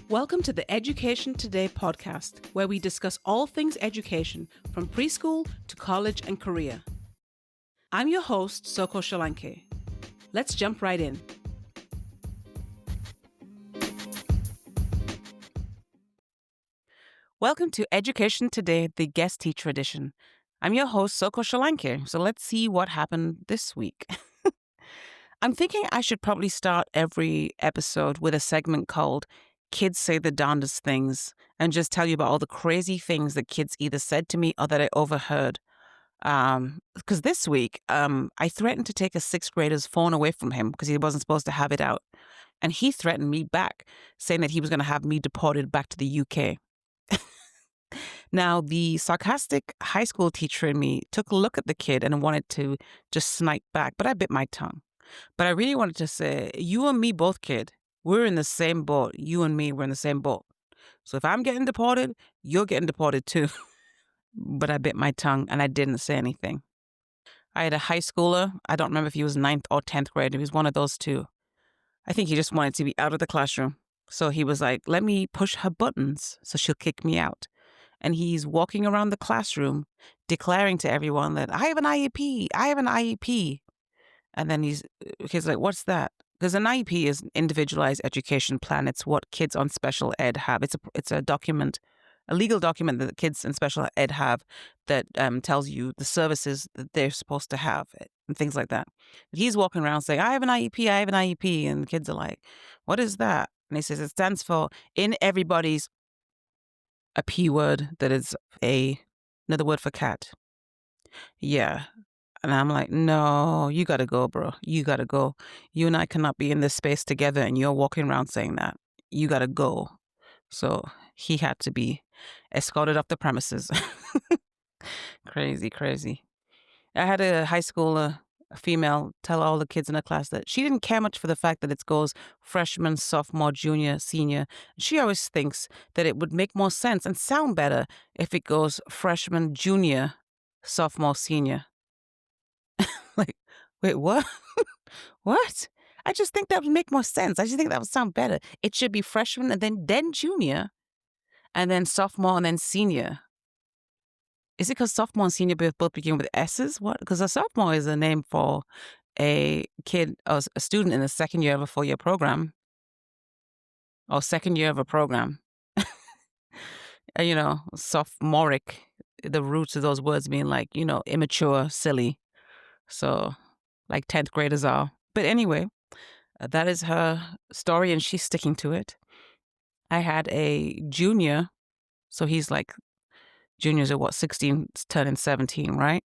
Welcome to the Education Today podcast, where we discuss all things education from preschool to college and career. I'm your host, ssolanke. Let's jump right in. Welcome to Education Today, the guest teacher edition. I'm your host, ssolanke. So let's see what happened this week. I'm thinking I should probably start every episode with a segment called Kids Say the Darndest Things and just tell you about all the crazy things that kids either said to me or that I overheard. Because this week, I threatened to take a sixth grader's phone away from him because he wasn't supposed to have it out. And he threatened me back, saying that he was going to have me deported back to the UK. Now, the sarcastic high school teacher in me took a look at the kid and wanted to just snipe back, but I bit my tongue. But I really wanted to say, you and me both, kid. We're in the same boat. You and me, we're in the same boat. So if I'm getting deported, you're getting deported too. But I bit my tongue and I didn't say anything. I had a high schooler. I don't remember if he was 9th or 10th grade. He was one of those two. I think he just wanted to be out of the classroom. So he was like, let me push her buttons so she'll kick me out. And he's walking around the classroom declaring to everyone that I have an IEP. I have an IEP. And then he's like, what's that? Because an IEP is an individualized education plan. It's what kids on special ed have. It's a document, a legal document that the kids in special ed have that tells you the services that they're supposed to have and things like that. But he's walking around saying, I have an IEP, I have an IEP. And the kids are like, what is that? And he says, it stands for in everybody's, a P word that is another word for cat. Yeah. And I'm like, no, you got to go, bro. You got to go. You and I cannot be in this space together and you're walking around saying that. You got to go. So he had to be escorted off the premises. Crazy. I had a high school a female tell all the kids in her class that she didn't care much for the fact that it goes freshman, sophomore, junior, senior. She always thinks that it would make more sense and sound better if it goes freshman, junior, sophomore, senior. Like, wait, what? What? I just think that would make more sense. I just think that would sound better. It should be freshman and then junior and then sophomore and then senior. Is it because sophomore and senior both begin with S's? What? Because a sophomore is a name for a kid or a student in the second year of a 4-year program or second year of a program. Sophomoric, the roots of those words mean like, immature, silly. So like 10th graders are. But anyway, that is her story and she's sticking to it. I had a junior. So he's like, juniors are 16, turning 17, right?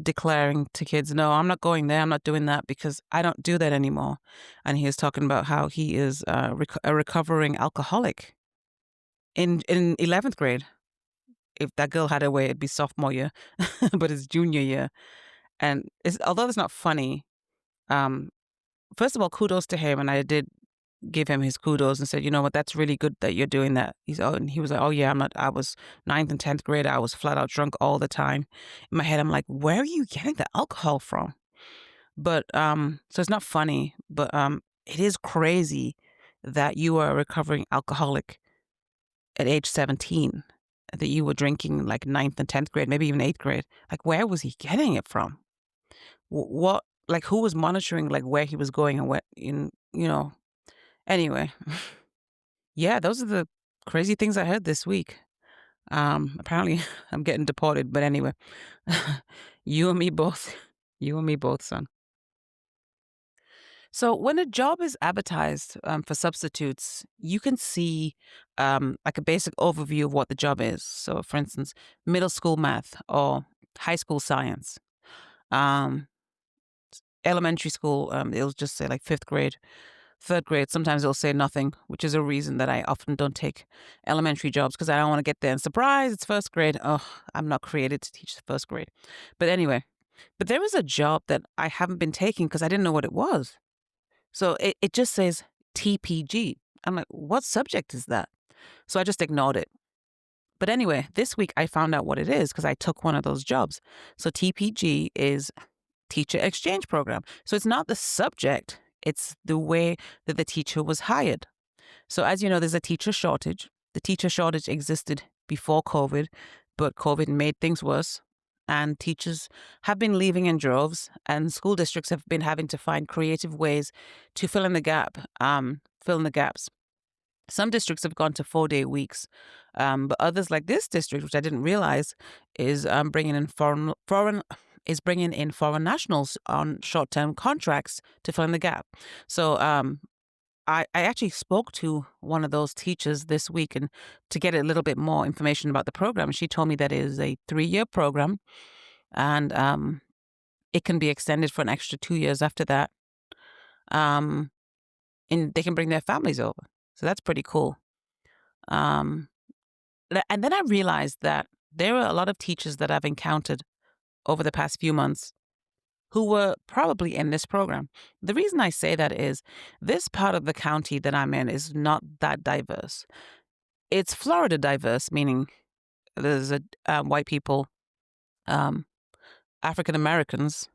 Declaring to kids, no, I'm not going there. I'm not doing that because I don't do that anymore. And he was talking about how he is a recovering alcoholic in 11th grade. If that girl had her way, it'd be sophomore year, but it's junior year. And although it's not funny, first of all, kudos to him. And I did give him his kudos and said, you know what, that's really good that you're doing that. And he was like, oh yeah, I was 9th and 10th grade. I was flat out drunk all the time. In my head, I'm like, where are you getting the alcohol from? But, so it's not funny, but it is crazy that you are a recovering alcoholic at age 17, that you were drinking like 9th and 10th grade, maybe even 8th grade. Like, where was he getting it from? What, like, who was monitoring, like, where he was going and what, anyway. Yeah, those are the crazy things I heard this week. Apparently I'm getting deported, but anyway, you and me both, son. So when a job is advertised for substitutes, you can see like a basic overview of what the job is. So for instance, middle school math or high school science. Elementary school, it'll just say like 5th grade, 3rd grade. Sometimes it'll say nothing, which is a reason that I often don't take elementary jobs because I don't want to get there and surprise, it's 1st grade. Oh, I'm not created to teach the 1st grade. But anyway, there was a job that I haven't been taking because I didn't know what it was. So it just says TPG. I'm like, what subject is that? So I just ignored it. But anyway, this week I found out what it is because I took one of those jobs. So TPG is Teacher Exchange Program. So it's not the subject, it's the way that the teacher was hired. So, as you know, there's a teacher shortage. The teacher shortage existed before COVID, but COVID made things worse. And teachers have been leaving in droves, and school districts have been having to find creative ways to fill in the gap, fill in the gaps. Some districts have gone to 4-day weeks, but others, like this district, which I didn't realize, is bringing in foreign nationals on short-term contracts to fill in the gap. So I actually spoke to one of those teachers this week and to get a little bit more information about the program. She told me that it is a 3-year program, and it can be extended for an extra 2 years after that. Um, and they can bring their families over. So that's pretty cool. Um, and then I realized that there are a lot of teachers that I've encountered over the past few months who were probably in this program. The reason I say that is this part of the county that I'm in is not that diverse. It's Florida diverse, meaning there's white people, um, African Americans,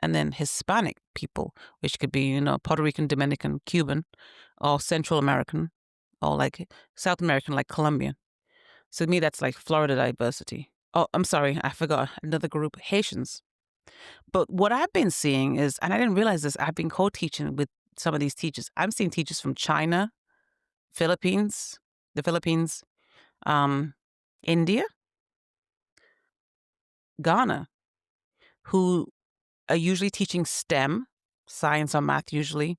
and then Hispanic people, which could be, Puerto Rican, Dominican, Cuban, or Central American, or like South American, like Colombian. So to me, that's like Florida diversity. Oh, I'm sorry, I forgot another group, Haitians. But what I've been seeing is, and I didn't realize this, I've been co-teaching with some of these teachers. I'm seeing teachers from China, Philippines, the Philippines, um, India, Ghana, who are usually teaching STEM, science or math usually.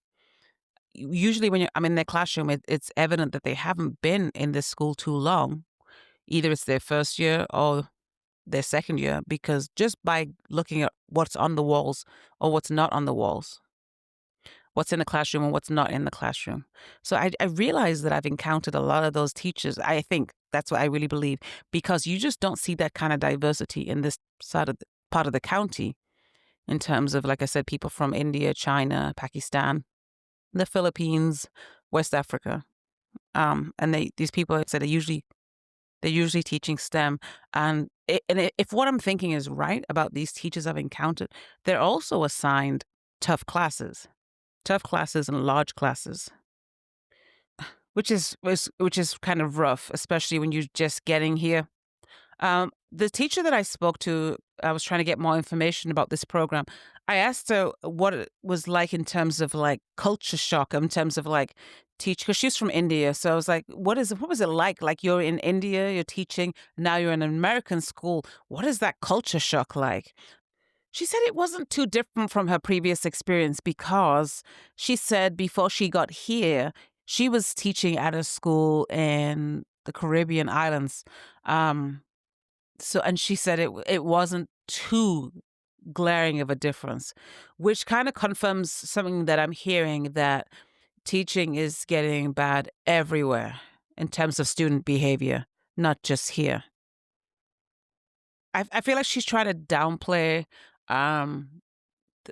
Usually when I'm in their classroom, it's evident that they haven't been in this school too long. Either it's their first year or their second year, because just by looking at what's on the walls or what's not on the walls, what's in the classroom and what's not in the classroom. So I realized that I've encountered a lot of those teachers. I think that's what I really believe, because you just don't see that kind of diversity in this side of part of the county in terms of, like I said, people from India, China, Pakistan, the Philippines, West Africa. And these people, like I said, they're usually teaching STEM. If what I'm thinking is right about these teachers I've encountered, they're also assigned tough classes and large classes, which is kind of rough, especially when you're just getting here. The teacher that I spoke to, I was trying to get more information about this program. I asked her what it was like in terms of like culture shock, in terms of like teach, because she's from India. So I was like, what was it like? Like, you're in India, you're teaching, now you're in an American school. What is that culture shock like? She said it wasn't too different from her previous experience, because she said before she got here, she was teaching at a school in the Caribbean islands. Um, and she said it wasn't too glaring of a difference, which kind of confirms something that I'm hearing, that teaching is getting bad everywhere in terms of student behavior, not just here. I feel like she's trying to downplay um,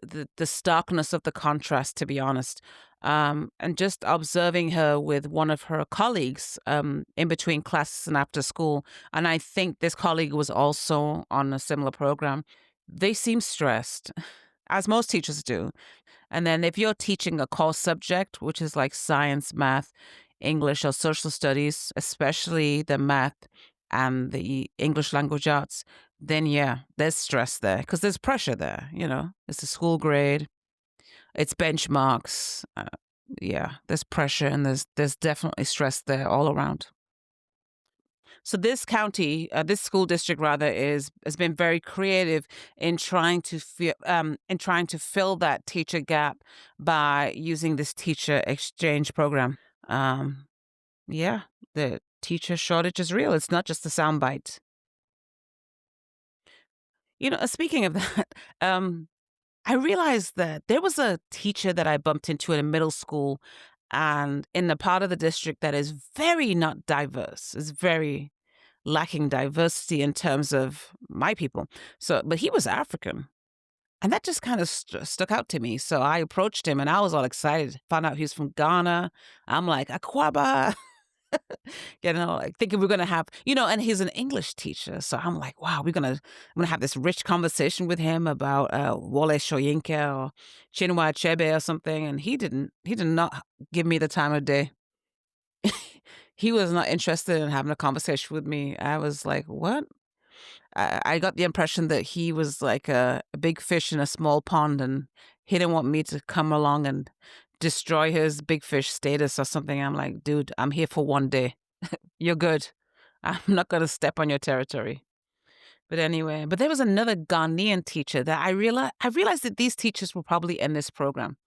the starkness of the contrast, to be honest. And just observing her with one of her colleagues in between classes and after school, and I think this colleague was also on a similar program. They seem stressed, as most teachers do. And then if you're teaching a core subject, which is like science, math, English, or social studies, especially the math and the English language arts, then yeah, there's stress there, because there's pressure there. It's a school grade, it's benchmarks. Yeah, there's pressure, and there's definitely stress there all around. So this school district rather, has been very creative in trying to fill that teacher gap by using this teacher exchange program. Um, yeah, the teacher shortage is real. It's not just a soundbite. Speaking of that, I realized that there was a teacher that I bumped into in a middle school, and in the part of the district that is very not diverse, is very lacking diversity in terms of my people. So, but he was African. And that just kind of stuck out to me. So I approached him and I was all excited. Found out he was from Ghana. I'm like, Akwaba. Like thinking we're going to have, and he's an English teacher. So I'm like, wow, I'm going to have this rich conversation with him about Wole Soyinka or Chinua Achebe or something. And he did not give me the time of day. He was not interested in having a conversation with me. I was like, "What?" I got the impression that he was like a big fish in a small pond, and he didn't want me to come along and destroy his big fish status or something. I'm like, "Dude, I'm here for one day. You're good. I'm not gonna step on your territory." But anyway, but there was another Ghanaian teacher that I realized that these teachers were probably in this program.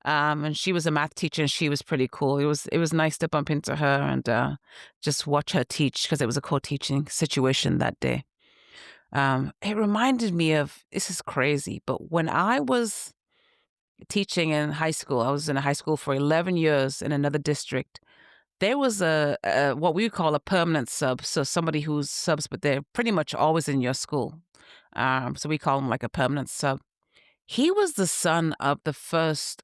And she was a math teacher, and she was pretty cool. It was nice to bump into her and just watch her teach because it was a co-teaching situation that day. It reminded me of, this is crazy, but when I was teaching in high school, I was in a high school for 11 years in another district. There was a what we call a permanent sub, so somebody who's subs, but they're pretty much always in your school. So we call them like a permanent sub. He was the son of the first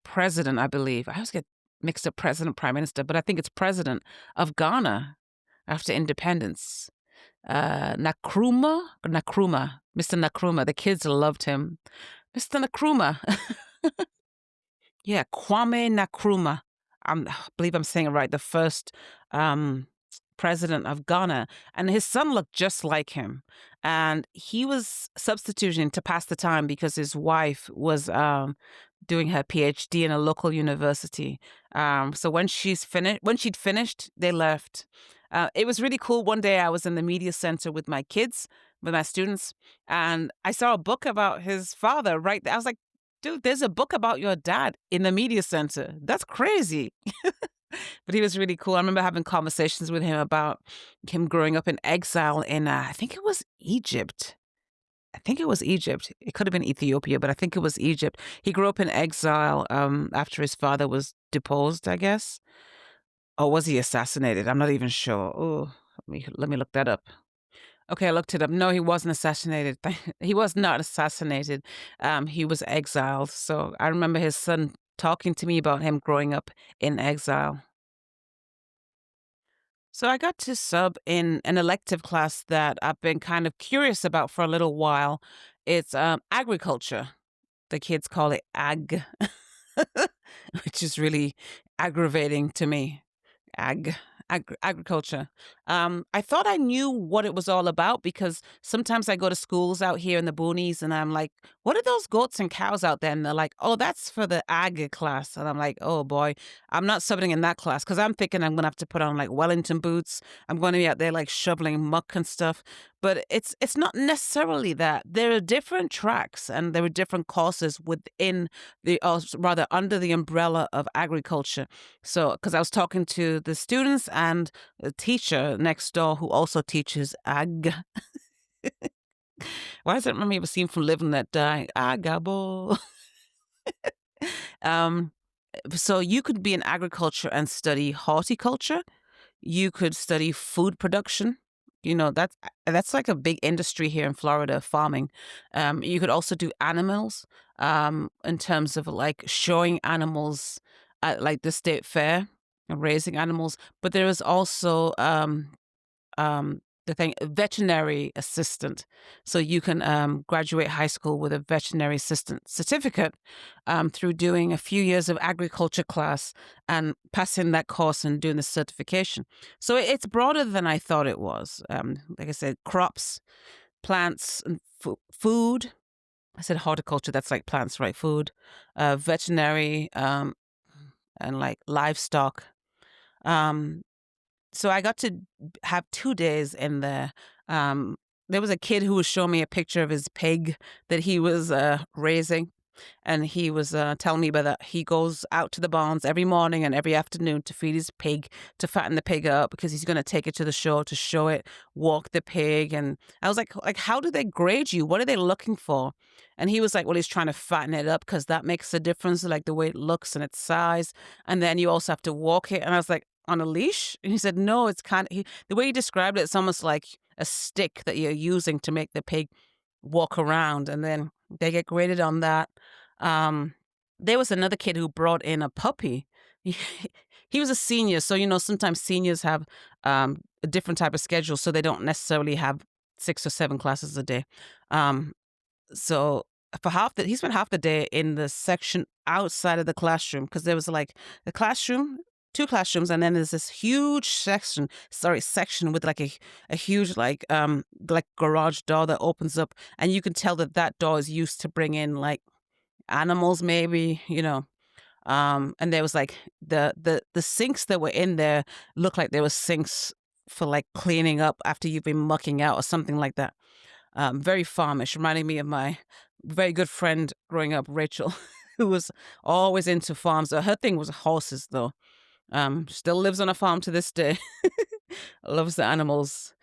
president, I believe. I always get mixed up president, prime minister, but I think it's president of Ghana after independence. Nakrumah, Mr. Nakrumah. The kids loved him. Mr. Nakrumah. Yeah, Kwame Nkrumah. I believe I'm saying it right. The first um, president of Ghana, and his son looked just like him. And he was substituting to pass the time because his wife was doing her PhD in a local university. So when she'd finished, they left. It was really cool. One day I was in the media center with my kids, with my students, and I saw a book about his father right there. I was like, dude, there's a book about your dad in the media center. That's crazy. But he was really cool. I remember having conversations with him about him growing up in exile in, I think it was Egypt. I think it was Egypt. It could have been Ethiopia, but I think it was Egypt. He grew up in exile after his father was deposed, I guess. Or was he assassinated? I'm not even sure. Oh, let me look that up. Okay, I looked it up. No, he wasn't assassinated. He was not assassinated. He was exiled. So I remember his son talking to me about him growing up in exile. So I got to sub in an elective class that I've been kind of curious about for a little while. It's agriculture. The kids call it ag, which is really aggravating to me. Agriculture. I thought I knew what it was all about because sometimes I go to schools out here in the boonies and I'm like, what are those goats and cows out there? And they're like, oh, that's for the ag class. And I'm like, oh boy, I'm not subbing in that class because I'm thinking I'm going to have to put on like Wellington boots. I'm going to be out there like shoveling muck and stuff. But it's not necessarily that. There are different tracks and there are different courses within or rather under the umbrella of agriculture. So, because I was talking to the students and a teacher next door who also teaches ag. Why does it remind me of a scene from Living Let Die? Agabo. um, so you could be in agriculture and study horticulture. You could study food production. That's like a big industry here in Florida, farming. You could also do animals, in terms of like showing animals at like the state fair, raising animals. But there is also the thing, veterinary assistant. So you can graduate high school with a veterinary assistant certificate through doing a few years of agriculture class and passing that course and doing the certification. So it's broader than I thought it was. Like I said, crops, plants, and food. I said horticulture, that's like plants, right? Food, veterinary, and like livestock. Um, so I got to have 2 days in there. There was a kid who was showing me a picture of his pig that he was raising, and he was telling me about that. He goes out to the barns every morning and every afternoon to feed his pig, to fatten the pig up because he's going to take it to the show to show it, walk the pig. And I was like, how do they grade you? What are they looking for? And he was like, well, he's trying to fatten it up because that makes a difference, like the way it looks and its size. And then you also have to walk it. And I was like, on a leash? And he said, no, it's the way he described it, it's almost like a stick that you're using to make the pig walk around. And then they get graded on that. There was another kid who brought in a puppy. He was a senior. So, sometimes seniors have a different type of schedule. So they don't necessarily have 6 or 7 classes a day. So he spent half the day in the section outside of the classroom because there was like the classroom two classrooms, and then there's this huge section with like a huge like garage door that opens up, and you can tell that that door is used to bring in like animals, maybe, and there was like the sinks that were in there looked like there were sinks for like cleaning up after you've been mucking out or something like that. Very farmish, reminding me of my very good friend growing up, Rachel, who was always into farms. Her thing was horses, though. Still lives on a farm to this day. Loves the animals.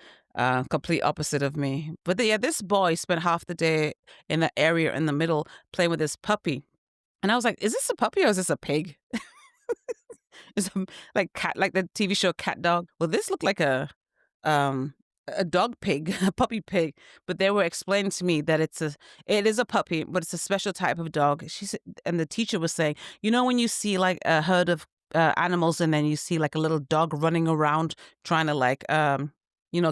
Complete opposite of me. But yeah, this boy spent half the day in that area in the middle playing with his puppy. And I was like, is this a puppy or is this a pig? Is like cat, like the TV show Cat Dog. Well, this looked like um a dog pig, a puppy pig. But they were explaining to me that it is a puppy, but it's a special type of dog. She said, and the teacher was saying, when you see like a herd of animals, and then you see like a little dog running around trying to like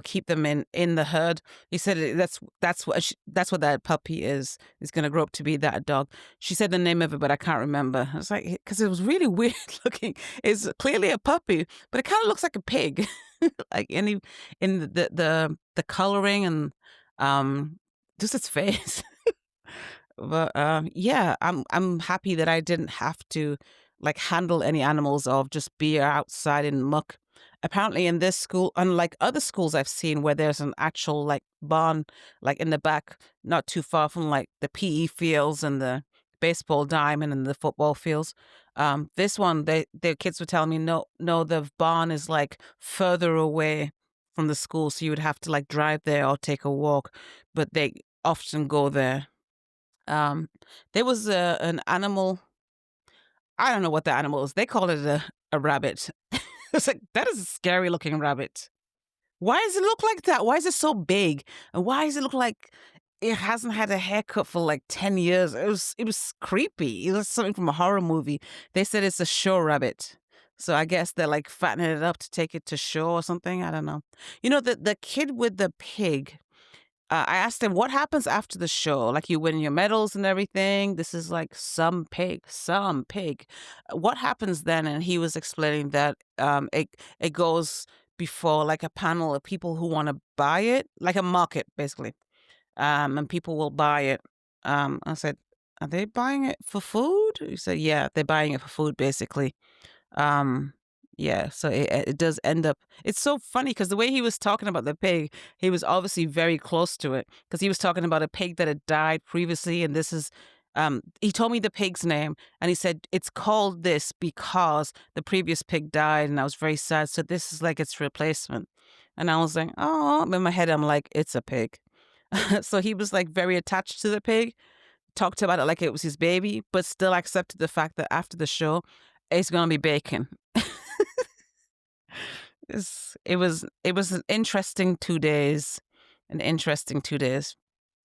keep them in the herd. He said that's what that puppy is. He's gonna grow up to be that dog. She said the name of it, but I can't remember. I was like, because it was really weird looking. It's clearly a puppy, but it kind of looks like a pig, like in the coloring and just its face. But yeah, I'm happy that I didn't have to like handle any animals or just be outside in muck. Apparently, in this school, unlike other schools I've seen where there's an actual like barn, like in the back, not too far from like the PE fields and the baseball diamond and the football fields. This one, the kids were telling me, no, the barn is like further away from the school, so you would have to like drive there or take a walk. But they often go there. Um, there was an animal. I don't know what the animal is. They called it a rabbit. It's like, that is a scary looking rabbit. Why does it look like that? Why is it so big? And why does it look like it hasn't had a haircut for like 10 years? It was creepy. It was something from a horror movie. They said it's a show rabbit. So I guess they're like fattening it up to take it to show or something. I don't know. The kid with the pig, I asked him, what happens after the show? Like, you win your medals and everything. This is like some pig, some pig. What happens then? And he was explaining that it goes before like a panel of people who want to buy it, like a market, basically. And people will buy it. I said, are they buying it for food? He said, yeah, they're buying it for food, basically. Um, yeah, so it does end up. It's so funny because the way he was talking about the pig, he was obviously very close to it because he was talking about a pig that had died previously, and this is. He told me the pig's name, and he said it's called this because the previous pig died, and I was very sad. So this is like its replacement, and I was like, oh, in my head, I'm like, it's a pig. So he was like very attached to the pig, talked about it like it was his baby, but still accepted the fact that after the show, it's gonna be bacon. It was an interesting 2 days, an interesting 2 days.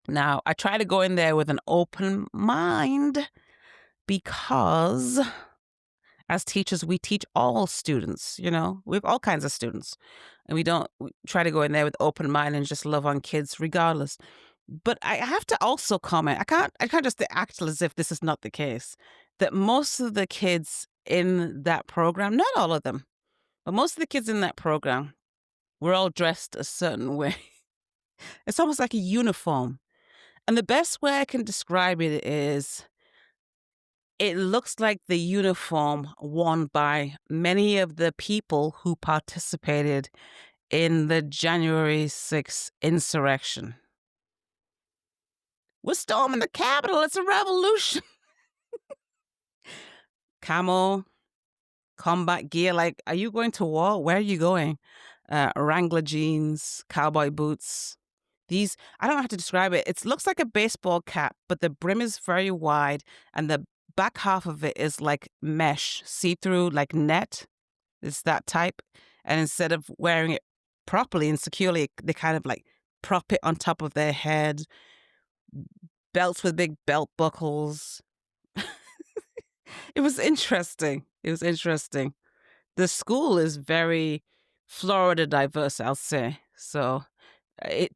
Now I try to go in there with an open mind because as teachers we teach all students. We have all kinds of students, and we try to go in there with open mind and just love on kids regardless. But I have to also comment. I can't just act as if this is not the case. That most of the kids in that program, not all of them, but most of the kids in that program were all dressed a certain way. It's almost like a uniform. And the best way I can describe it is it looks like the uniform worn by many of the people who participated in the January 6th insurrection. We're storming the Capitol. It's a revolution. Camo, combat gear. Like, are you going to war? Where are you going? Wrangler jeans, cowboy boots. I don't know how to describe it. It looks like a baseball cap, but the brim is very wide, and the back half of it is like mesh, see-through, like net. It's that type. And instead of wearing it properly and securely, they kind of like prop it on top of their head. Belts with big belt buckles. It was interesting. It was interesting. The school is very Florida diverse, I'll say. So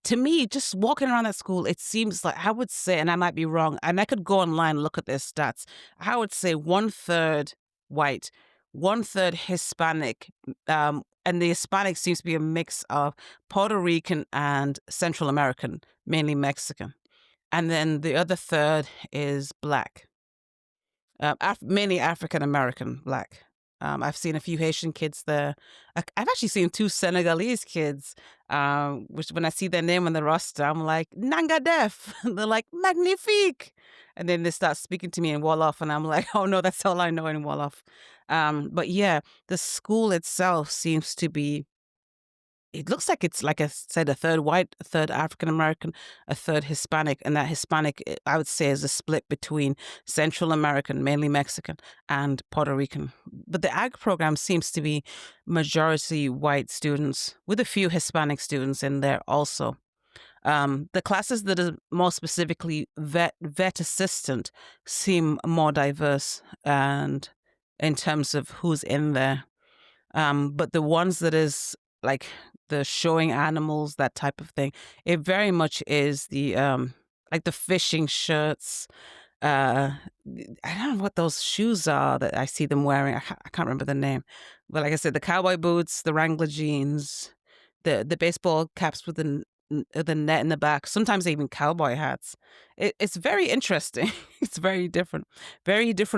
to me, just walking around that school, it seems like, I would say, and I might be wrong, and I could go online and look at their stats, I would say 1/3 white, one third Hispanic, and the Hispanic seems to be a mix of Puerto Rican and Central American, mainly Mexican. And then the other third is Black, mainly African American Black. I've seen a few Haitian kids there. I've actually seen two Senegalese kids, which when I see their name on the roster, I'm like, Nanga Def. They're like, Magnifique. And then they start speaking to me in Wolof, and I'm like, oh no, that's all I know in Wolof. But yeah, the school itself seems to be, it looks like it's, like I said, a third white, a third African American, a third Hispanic, and that Hispanic, I would say, is a split between Central American, mainly Mexican, and Puerto Rican. But the ag program seems to be majority white students, with a few Hispanic students in there also. The classes that are more specifically vet assistant seem more diverse, and in terms of who's in there. But the ones that is like the showing animals, that type of thing, it very much is the like the fishing shirts. Uh, I don't know what those shoes are that I see them wearing. I can't remember the name, but like I said, the cowboy boots, the Wrangler jeans, the baseball caps with the net in the back. Sometimes even cowboy hats. It's very interesting. It's very different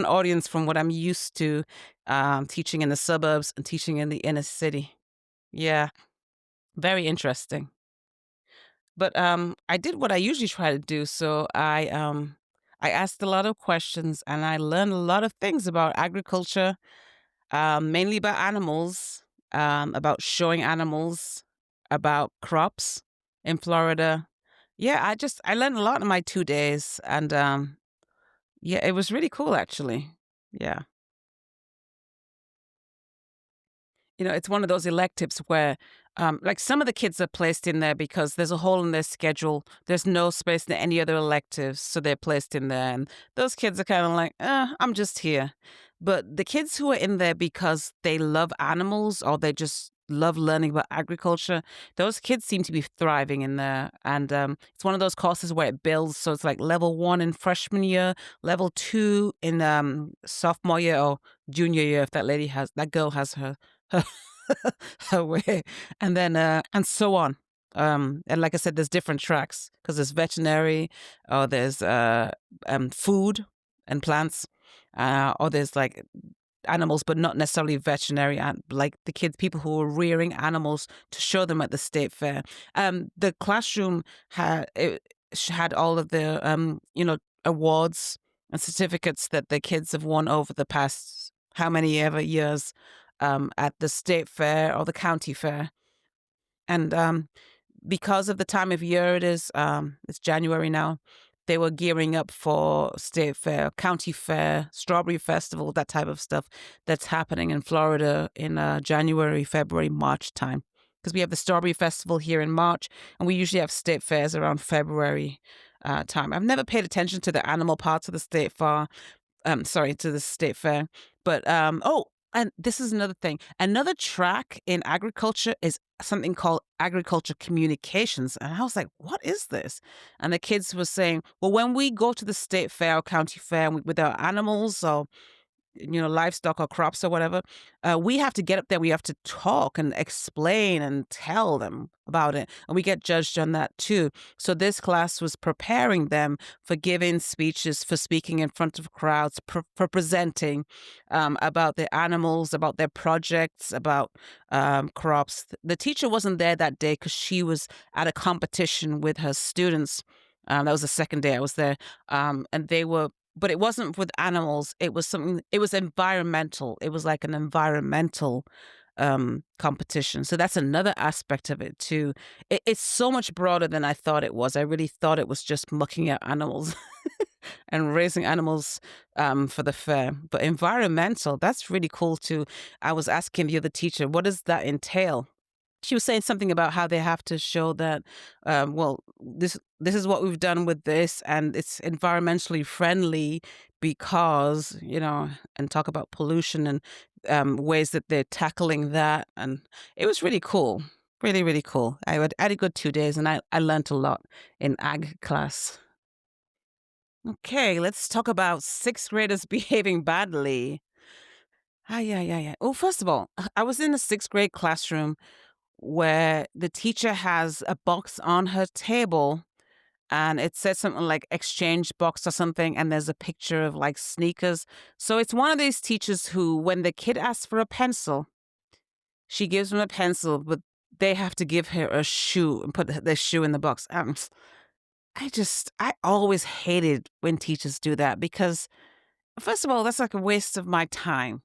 audience from what I'm used to, teaching in the suburbs and teaching in the inner city. Yeah, very interesting. But I did what I usually try to do. So I asked a lot of questions, and I learned a lot of things about agriculture, mainly about animals, about showing animals, about crops in Florida. Yeah, I learned a lot in my 2 days, and yeah, it was really cool actually. Yeah. It's one of those electives where, like, some of the kids are placed in there because there's a hole in their schedule. There's no space in any other electives, so they're placed in there. And those kids are kind of like, I'm just here. But the kids who are in there because they love animals or they just love learning about agriculture, those kids seem to be thriving in there. And it's one of those courses where it builds. So it's like level one in freshman year, level two in sophomore year or junior year, if that girl has her her way, and then and so on. And like I said, there's different tracks because there's veterinary, or there's food and plants, or there's like animals, but not necessarily veterinary, and like the kids, people who are rearing animals to show them at the state fair. The classroom had all of the awards and certificates that the kids have won over the past how many ever years, at the state fair or the county fair. And because of the time of year it is, it's January now, they were gearing up for state fair, county fair, strawberry festival, that type of stuff that's happening in Florida in January, February, March time. Because we have the strawberry festival here in March, and we usually have state fairs around February time. I've never paid attention to the animal parts of the state fair, sorry, to the state fair. But and this is another thing. Another track in agriculture is something called agriculture communications. And I was like, what is this? And the kids were saying, well, when we go to the state fair or county fair with our animals or livestock or crops or whatever, we have to get up there. We have to talk and explain and tell them about it. And we get judged on that too. So this class was preparing them for giving speeches, for speaking in front of crowds, for presenting about their animals, about their projects, about crops. The teacher wasn't there that day because she was at a competition with her students. That was the second day I was there. And they were, but it wasn't with animals. It was something, it was environmental. It was like an environmental competition. So that's another aspect of it too. It's so much broader than I thought it was. I really thought it was just mucking at animals and raising animals for the fair. But environmental, that's really cool too. I was asking the other teacher, what does that entail? She was saying something about how they have to show that, well, this is what we've done with this, and it's environmentally friendly because, and talk about pollution and ways that they're tackling that. And it was really cool, really, really cool. I had a good 2 days, and I learned a lot in ag class. Okay, let's talk about sixth graders behaving badly. Ah, yeah, yeah, yeah. Well, first of all, I was in a sixth grade classroom where the teacher has a box on her table and it says something like exchange box or something, and there's a picture of like sneakers. So it's one of these teachers who, when the kid asks for a pencil, she gives them a pencil, but they have to give her a shoe and put their shoe in the box. I always hated when teachers do that because, first of all, that's like a waste of my time.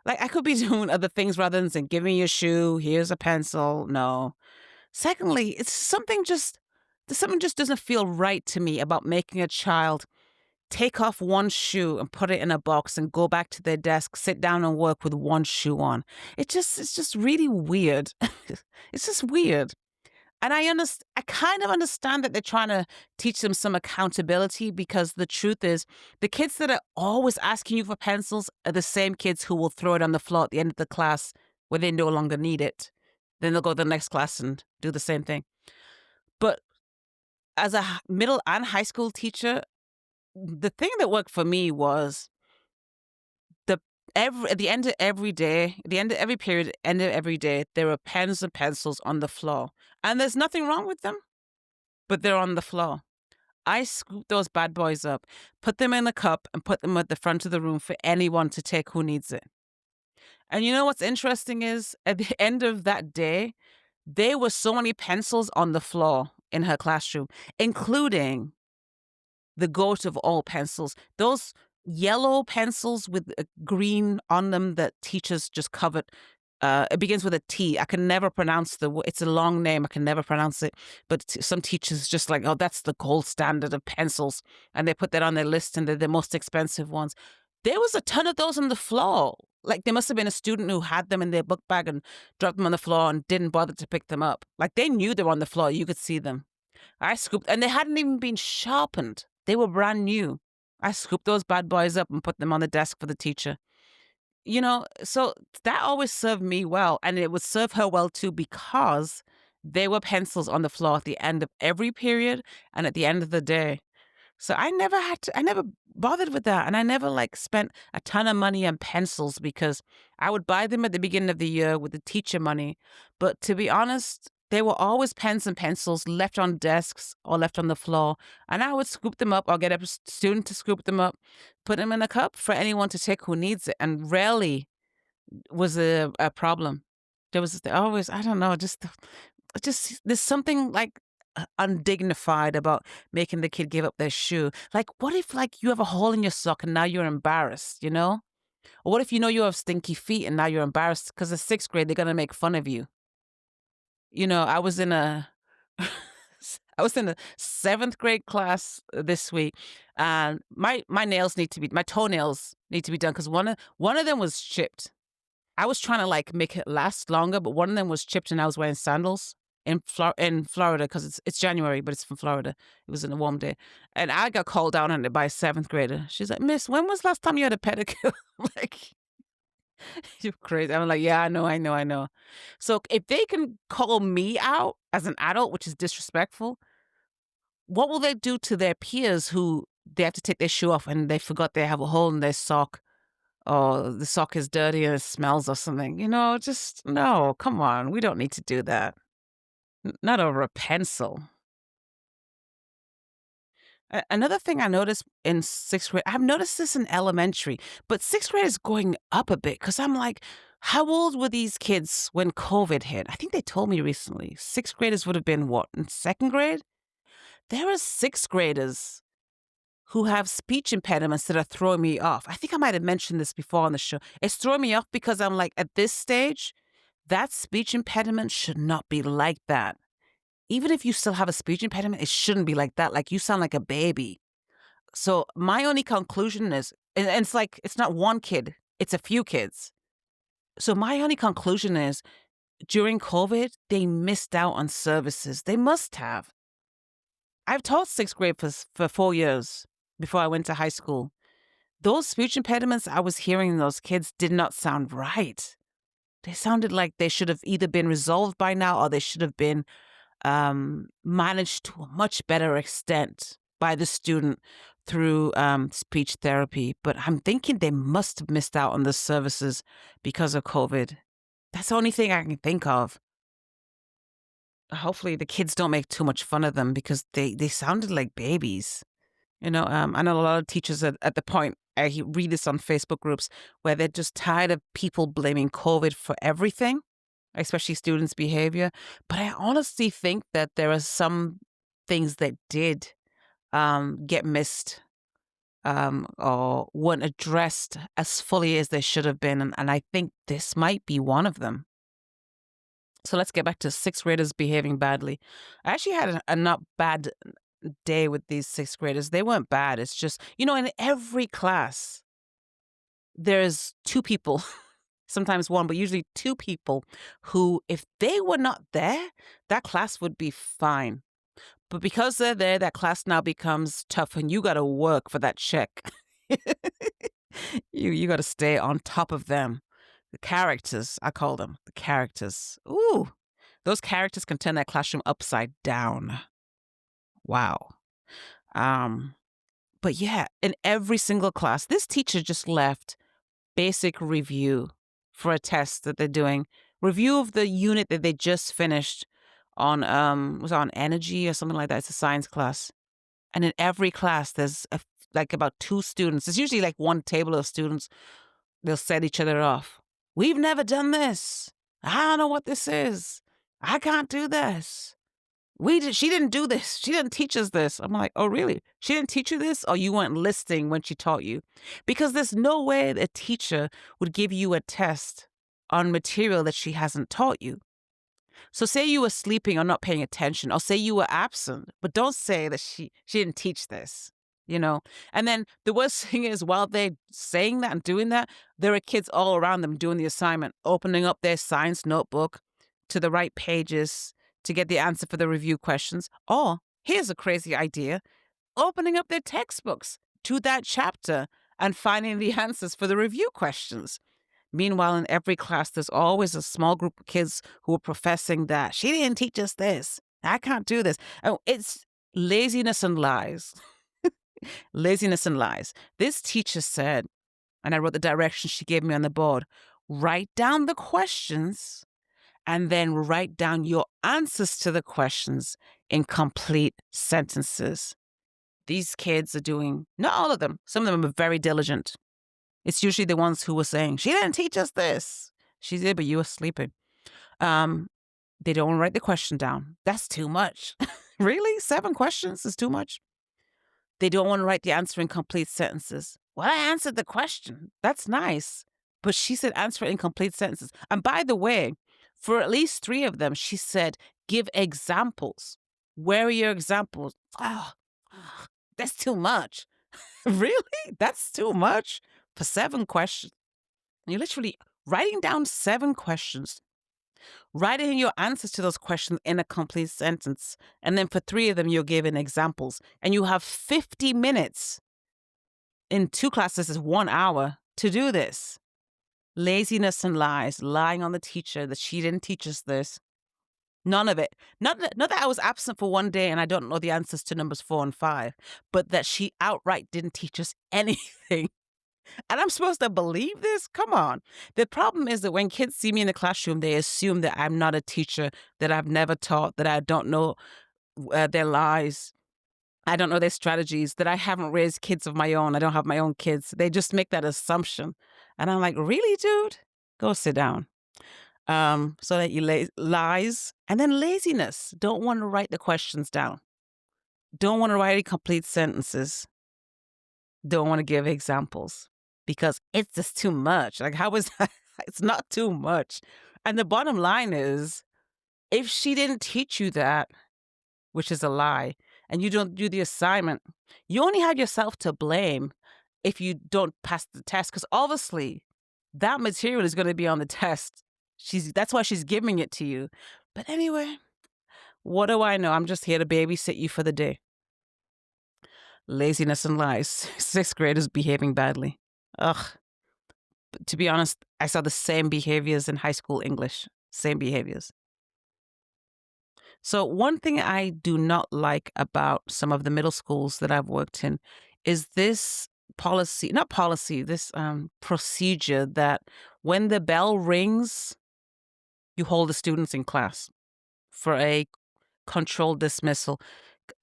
Like, I could be doing other things rather than saying, give me your shoe, here's a pencil. No. Secondly, something just doesn't feel right to me about making a child take off one shoe and put it in a box and go back to their desk, sit down and work with one shoe on. It's just really weird. It's just weird. And I kind of understand that they're trying to teach them some accountability because the truth is the kids that are always asking you for pencils are the same kids who will throw it on the floor at the end of the class where they no longer need it. Then they'll go to the next class and do the same thing. But as a middle and high school teacher, the thing that worked for me was the at the end of every day, at the end of every period, end of every day, there were pens and pencils on the floor. And there's nothing wrong with them, but they're on the floor. I scoop those bad boys up, put them in a cup, and put them at the front of the room for anyone to take who needs it. And you know what's interesting is at the end of that day, there were so many pencils on the floor in her classroom, including the goat of all pencils. Those yellow pencils with a green on them that teachers just covered. It begins with a T. I can never pronounce it's a long name. I can never pronounce it. But some teachers just like, oh, that's the gold standard of pencils. And they put that on their list and they're the most expensive ones. There was a ton of those on the floor. Like there must have been a student who had them in their book bag and dropped them on the floor and didn't bother to pick them up. Like they knew they were on the floor. You could see them. I scooped, and they hadn't even been sharpened. They were brand new. I scooped those bad boys up and put them on the desk for the teacher. So that always served me well, and it would serve her well too because there were pencils on the floor at the end of every period and at the end of the day. So I never bothered with that. And I never like spent a ton of money on pencils because I would buy them at the beginning of the year with the teacher money. But to be honest, there were always pens and pencils left on desks or left on the floor. And I would scoop them up or get a student to scoop them up, put them in a cup for anyone to take who needs it. And rarely was a problem. There was always, I don't know, just there's something like undignified about making the kid give up their shoe. Like, what if like you have a hole in your sock and now you're embarrassed, you know? Or what if you know you have stinky feet and now you're embarrassed because in sixth grade they're gonna make fun of you? I was in a I was in a seventh grade class this week, and my toenails need to be done because one of them was chipped. I was trying to, like, make it last longer, but one of them was chipped and I was wearing sandals in Florida because it's January, but it's from Florida. It was in a warm day. And I got called out on it by a seventh grader. She's like, "Miss, when was last time you had a pedicure?" I'm like, "You're crazy." I'm like, "Yeah, I know." So if they can call me out as an adult, which is disrespectful, what will they do to their peers who they have to take their shoe off and they forgot they have a hole in their sock? Oh, the sock is dirty and it smells or something. Just no, come on. We don't need to do that. Not over a pencil. Another thing I noticed in sixth grade, I've noticed this in elementary, but sixth grade is going up a bit because I'm like, how old were these kids when COVID hit? I think they told me recently. Sixth graders would have been what, in second grade? There are sixth graders who have speech impediments that are throwing me off. I think I might have mentioned this before on the show. It's throwing me off because I'm like, at this stage, that speech impediment should not be like that. Even if you still have a speech impediment, it shouldn't be like that. Like you sound like a baby. So my only conclusion is, and it's like, it's not one kid, it's a few kids. So my only conclusion is during COVID, they missed out on services. They must have. I've taught sixth grade for 4 years before I went to high school. Those speech impediments I was hearing in those kids did not sound right. They sounded like they should have either been resolved by now or they should have been managed to a much better extent by the student through speech therapy, but I'm thinking they must have missed out on the services because of COVID. That's the only thing I can think of. Hopefully, the kids don't make too much fun of them because they sounded like babies. I know a lot of teachers at the point, read this on Facebook groups, where they're just tired of people blaming COVID for everything, especially students' behavior. But I honestly think that there are some things that did get missed, or weren't addressed as fully as they should have been. And I think this might be one of them. So let's get back to sixth graders behaving badly. I actually had a not bad day with these sixth graders. They weren't bad. It's just, in every class, there's two people, sometimes one, but usually two people who, if they were not there, that class would be fine. But because they're there, that class now becomes tough and you got to work for that check. You got to stay on top of them. The characters, I call them the characters. Ooh, those characters can turn that classroom upside down. Wow. Um, but yeah, in every single class, this teacher just left basic review for a test that they're doing. Review of the unit that they just finished on was it on energy or something like that. It's a science class. And in every class there's like about two students. It's usually like one table of students. They'll set each other off. We've never done this. I don't know what this is. I can't do this. She didn't do this. She didn't teach us this. I'm like, oh, really? She didn't teach you this? Or you weren't listening when she taught you? Because there's no way a teacher would give you a test on material that she hasn't taught you. So say you were sleeping or not paying attention, or say you were absent, but don't say that she didn't teach this, And then the worst thing is, while they're saying that and doing that, there are kids all around them doing the assignment, opening up their science notebook to the right pages to get the answer for the review questions. Or, here's a crazy idea, opening up their textbooks to that chapter and finding the answers for the review questions. Meanwhile, in every class, there's always a small group of kids who are professing that she didn't teach us this. I can't do this. Oh, it's laziness and lies. Laziness and lies. This teacher said, and I wrote the directions she gave me on the board, write down the questions and then write down your answers to the questions in complete sentences. These kids are doing, not all of them, some of them are very diligent. It's usually the ones who were saying, she didn't teach us this. She did, but you were sleeping. They don't want to write the question down. That's too much. Really? 7 questions is too much? They don't want to write the answer in complete sentences. Well, I answered the question. That's nice. But she said answer it in complete sentences. And by the way, for at least 3 of them, she said, give examples. Where are your examples? Oh, that's too much. Really? That's too much? For 7 questions. You're literally writing down 7 questions, writing your answers to those questions in a complete sentence. And then for 3 of them, you're giving examples. And you have 50 minutes. In 2 classes is 1 hour to do this. Laziness and lies, lying on the teacher that she didn't teach us this. None of it. Not that I was absent for 1 day and I don't know the answers to numbers 4 and 5, but that she outright didn't teach us anything. And I'm supposed to believe this? Come on. The problem is that when kids see me in the classroom, they assume that I'm not a teacher, that I've never taught, that I don't know their lies. I don't know their strategies, that I haven't raised kids of my own. I don't have my own kids. They just make that assumption. And I'm like, really, dude? Go sit down. So that you lies. And then laziness. Don't want to write the questions down. Don't want to write any complete sentences. Don't want to give examples. Because it's just too much. Like, how is that? It's not too much. And the bottom line is, if she didn't teach you that, which is a lie, and you don't do the assignment, you only have yourself to blame if you don't pass the test. Because obviously, that material is going to be on the test. That's why she's giving it to you. But anyway, what do I know? I'm just here to babysit you for the day. Laziness and lies. 6th graders behaving badly. Ugh. But to be honest, I saw the same behaviors in high school English. Same behaviors. So one thing I do not like about some of the middle schools that I've worked in is this policy, not policy, this procedure that when the bell rings, you hold the students in class for a controlled dismissal.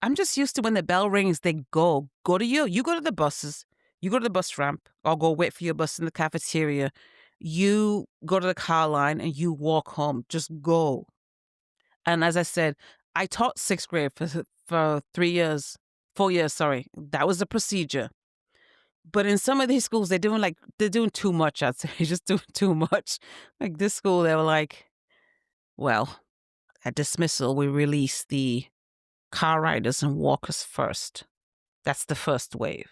I'm just used to when the bell rings, they go to you. You go to the buses, you go to the bus ramp, or go wait for your bus in the cafeteria. You go to the car line and you walk home. Just go. And as I said, I taught sixth grade for 3 years, 4 years, sorry. That was the procedure. But in some of these schools, they're doing too much, I'd say. Just doing too much. Like this school, they were like, well, at dismissal, we release the car riders and walkers first. That's the first wave.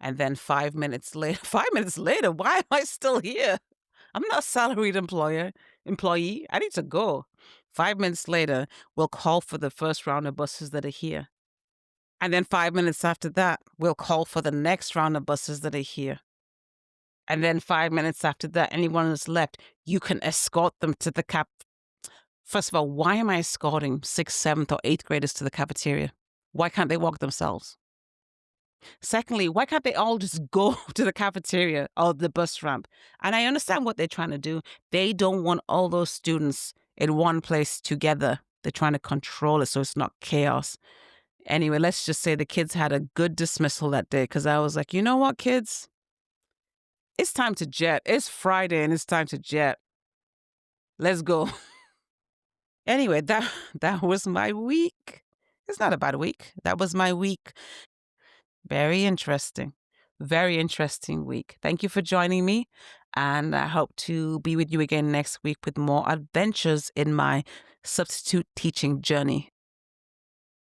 And then 5 minutes later, 5 minutes later, why am I still here? I'm not a salaried employee. I need to go. 5 minutes later, we'll call for the first round of buses that are here. And then 5 minutes after that, we'll call for the next round of buses that are here. And then 5 minutes after that, anyone that's left, you can escort them to the cap. First of all, why am I escorting sixth, seventh, or eighth graders to the cafeteria? Why can't they walk themselves? Secondly, why can't they all just go to the cafeteria or the bus ramp? And I understand what they're trying to do. They don't want all those students in one place together. They're trying to control it so it's not chaos. Anyway, let's just say the kids had a good dismissal that day because I was like, you know what, kids? It's time to jet. It's Friday and it's time to jet. Let's go. Anyway, that was my week. It's not a bad week. That was my week. Very interesting. Very interesting week. Thank you for joining me. And I hope to be with you again next week with more adventures in my substitute teaching journey.